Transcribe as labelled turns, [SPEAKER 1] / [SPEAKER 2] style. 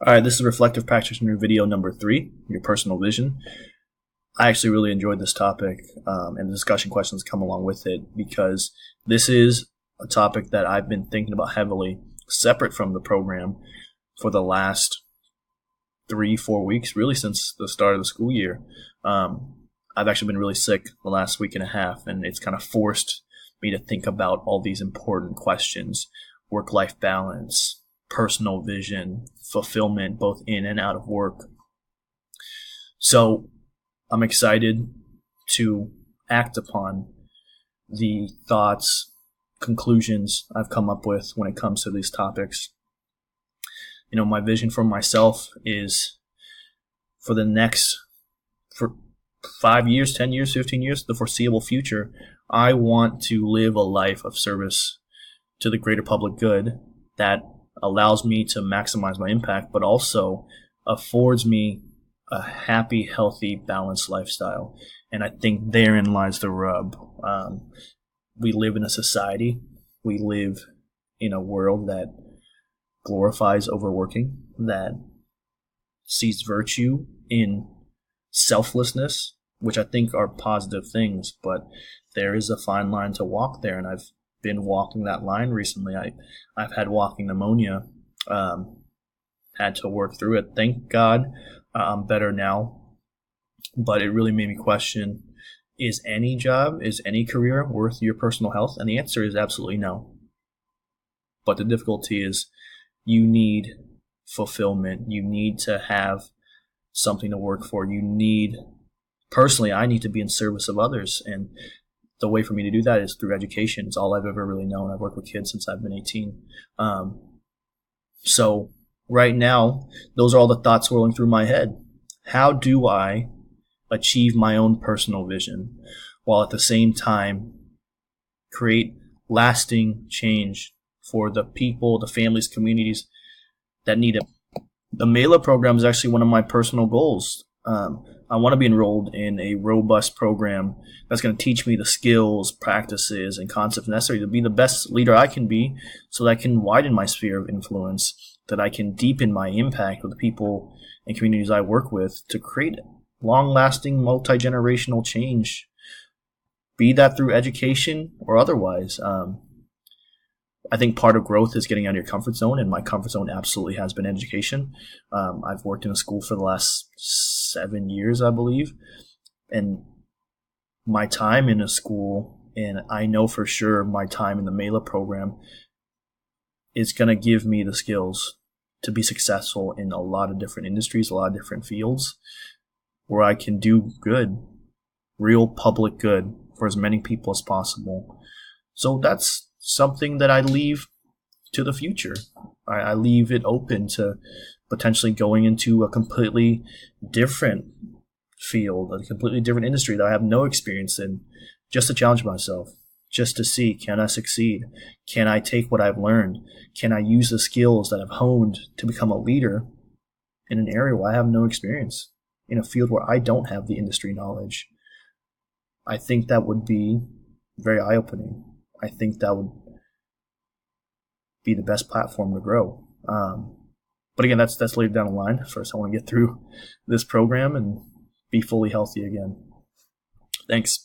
[SPEAKER 1] All right, this is Reflective Practitioner video number 3, your personal vision. I actually really enjoyed this topic and the discussion questions come along with it because this is a topic that I've been thinking about heavily, separate from the program, for the last 3-4 weeks, really since the start of the school year. I've actually been really sick the last week and a half, and it's kind of forced me to think about all these important questions: work-life balance, personal vision, fulfillment, both in and out of work. So I'm excited to act upon the thoughts, conclusions I've come up with when it comes to these topics. You know, my vision for myself is for 5 years, 10 years, 15 years, the foreseeable future, I want to live a life of service to the greater public good that allows me to maximize my impact, but also affords me a happy, healthy, balanced lifestyle. And I think therein lies the rub. We live in a society, we live in a world that glorifies overworking, that sees virtue in selflessness, which I think are positive things, but there is a fine line to walk there, and I've been walking that line recently. I've had walking pneumonia, had to work through it. Thank God I'm better now, but it really made me question, is any job, is any career worth your personal health? And the answer is absolutely no. But the difficulty is you need fulfillment. You need to have something to work for. Personally, I need to be in service of others, and the way for me to do that is through education. It's all I've ever really known. I've worked with kids since I've been 18. So right now, those are all the thoughts swirling through my head. How do I achieve my own personal vision while at the same time create lasting change for the people, the families, communities that need it? The MELA program is actually one of my personal goals. I want to be enrolled in a robust program that's going to teach me the skills, practices, and concepts necessary to be the best leader I can be, so that I can widen my sphere of influence, that I can deepen my impact with the people and communities I work with to create long-lasting, multi-generational change, be that through education or otherwise. I think part of growth is getting out of your comfort zone, and my comfort zone absolutely has been education. I've worked in a school for the last 7 years, I believe, and my time in a school, and I know for sure my time in the MELA program, is going to give me the skills to be successful in a lot of different industries, a lot of different fields, where I can do good, real public good for as many people as possible. So that's something that I leave to the future. I leave it open to potentially going into a completely different field, a completely different industry that I have no experience in, just to challenge myself, just to see, can I succeed? Can I take what I've learned? Can I use the skills that I've honed to become a leader in an area where I have no experience, in a field where I don't have the industry knowledge? I think that would be very eye-opening. I think that would be the best platform to grow. But again, that's later down the line. First, I want to get through this program and be fully healthy again. Thanks.